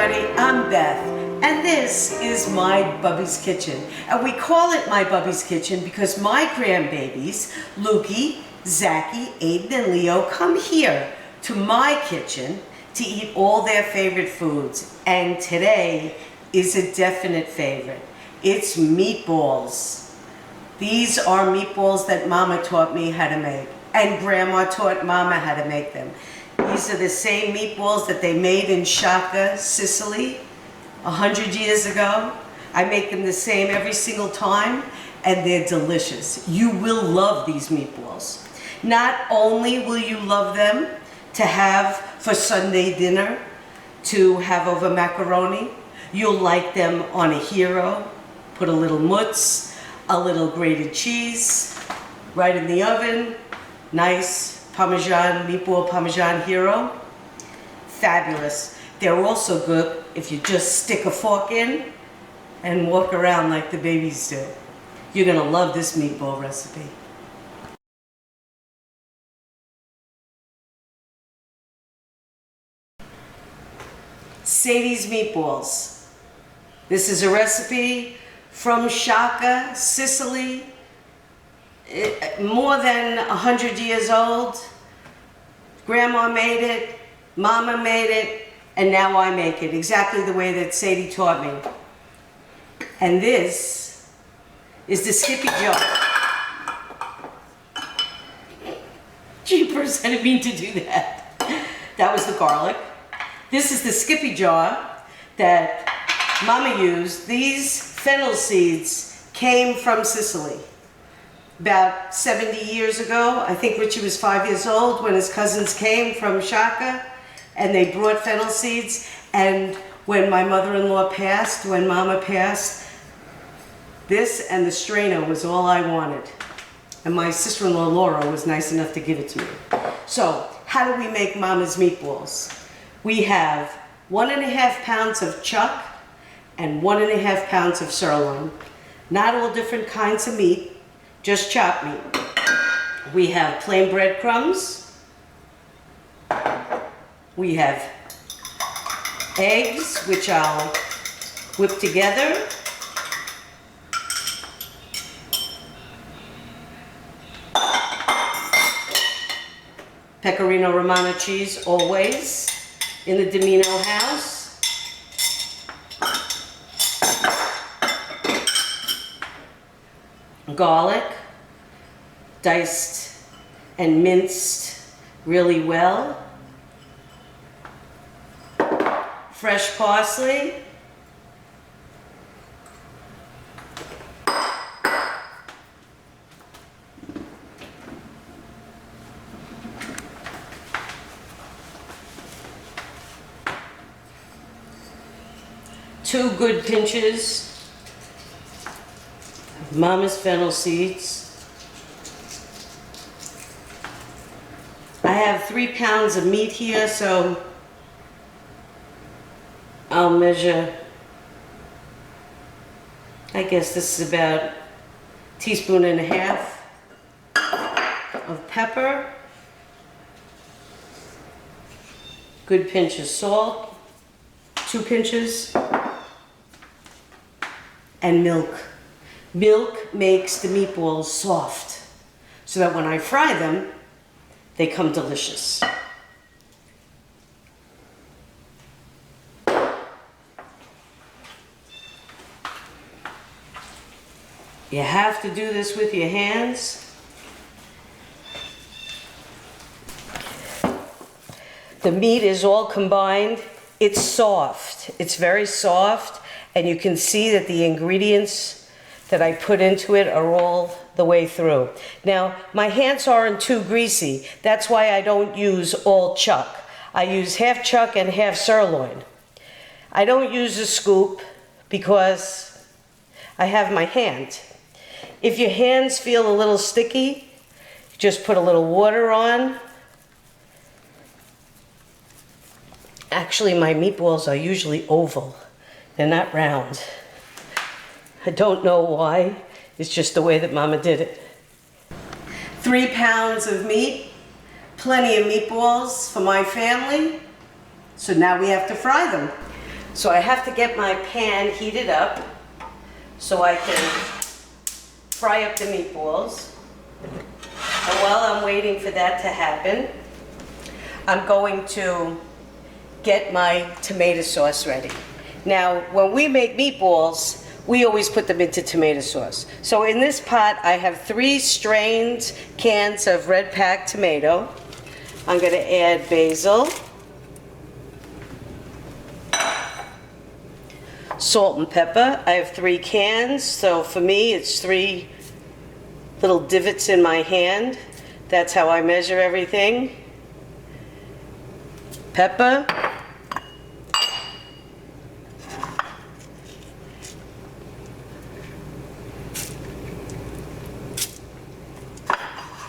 everybody, I'm Beth, and this is my Bubbie's Kitchen. And we call it my Bubbie's Kitchen because my grandbabies, Lukey, Zachy, Aiden, and Leo, come here to my kitchen to eat all their favorite foods. And today is a definite favorite. It's meatballs. These are meatballs that Mama taught me how to make, and Grandma taught Mama how to make them. These are the same meatballs that they made in Shaka, Sicily, 100 years ago. I make them the same every single time, and they're delicious. You will love these meatballs. Not only will you love them to have for Sunday dinner, to have over macaroni, you'll like them on a hero. Put a little mousse, a little grated cheese, right in the oven. Nice Parmesan, meatball Parmesan hero. Fabulous. They're also good if you just stick a fork in and walk around like the babies do. You're gonna love this meatball recipe. Sadie's Meatballs. This is a recipe from Shaka, Sicily. More than 100 years old. Grandma made it, Mama made it, and now I make it exactly the way that Sadie taught me. And this is the Skippy jar. Jeepers, I didn't mean to do that. That was the garlic. This is the Skippy jar that Mama used. These fennel seeds came from Sicily. About 70 years ago, I think Richie was 5 years old when his cousins came from Shaka and they brought fennel seeds. And when my mother-in-law passed, when Mama passed, this and the strainer was all I wanted. And my sister-in-law Laura was nice enough to give it to me. So, how do we make Mama's meatballs? We have 1.5 pounds of chuck and 1.5 pounds of sirloin. Not all different kinds of meat. Just chopped meat. We have plain breadcrumbs. We have eggs, which I'll whip together. Pecorino Romano cheese, always in the Domino house. Garlic, diced and minced really well. Fresh parsley. Two good pinches of Mama's fennel seeds. I have 3 pounds of meat here, so I'll measure, I guess this is about 1.5 teaspoons of pepper, good pinch of salt, 2 pinches, and milk. Milk makes the meatballs soft, so that when I fry them, they come delicious. You have to do this with your hands. The meat is all combined. It's soft. It's very soft, and you can see that the ingredients that I put into it are all the way through. Now, my hands aren't too greasy. That's why I don't use all chuck. I use half chuck and half sirloin. I don't use a scoop because I have my hand. If your hands feel a little sticky, just put a little water on. Actually, my meatballs are usually oval. They're not round. I don't know why. It's just the way that Mama did it. 3 pounds of meat, plenty of meatballs for my family. So now we have to fry them. So I have to get my pan heated up so I can fry up the meatballs. And while I'm waiting for that to happen, I'm going to get my tomato sauce ready. Now, when we make meatballs, we always put them into tomato sauce. So in this pot, I have 3 strained cans of red packed tomato. I'm going to add basil, salt and pepper. I have 3 cans, so for me, it's 3 little divots in my hand. That's how I measure everything. Pepper.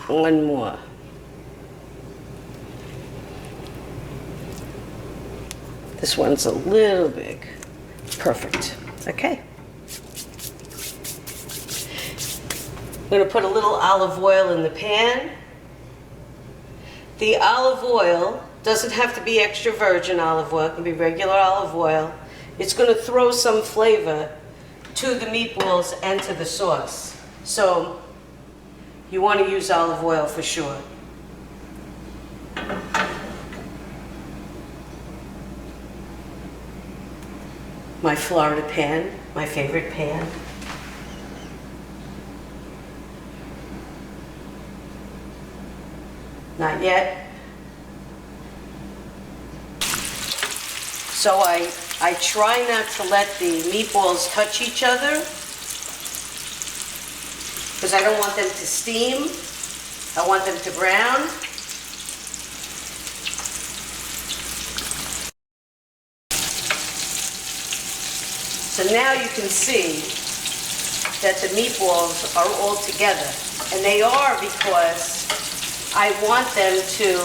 One more. This one's a little big. Perfect. Okay. I'm going to put a little olive oil in the pan. The olive oil doesn't have to be extra virgin olive oil. It can be regular olive oil. It's going to throw some flavor to the meatballs and to the sauce. So you want to use olive oil for sure. My Florida pan, my favorite pan. Not yet. So I try not to let the meatballs touch each other because I don't want them to steam. I want them to brown. So now you can see that the meatballs are all together. And they are because I want them to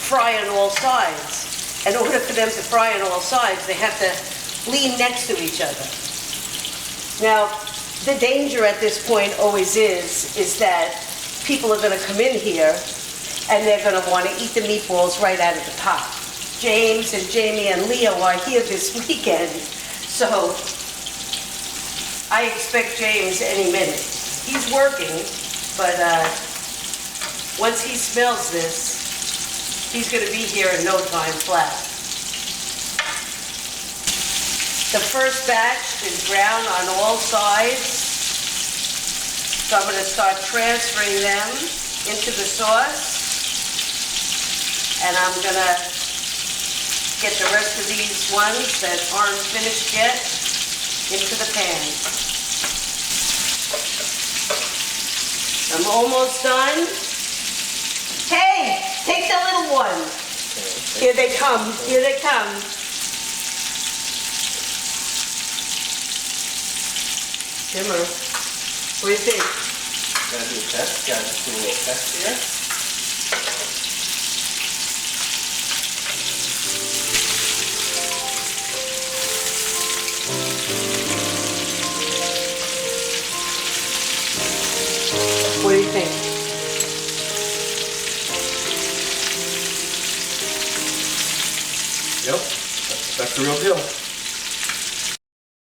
fry on all sides. In order for them to fry on all sides, they have to lean next to each other. Now, the danger at this point always is that people are going to come in here and they're going to want to eat the meatballs right out of the pot. James and Jamie and Leo are here this weekend, so I expect James any minute. He's working, but once he smells this, he's going to be here in no time flat. The first batch is brown on all sides, so I'm going to start transferring them into the sauce, and I'm going to get the rest of these ones that aren't finished yet into the pan. I'm almost done. Hey, take the little one. Here they come, here they come. Simmer. What do you think? Gonna do a test? Gotta just do a little test here. What do you think? Yep, that's the real deal.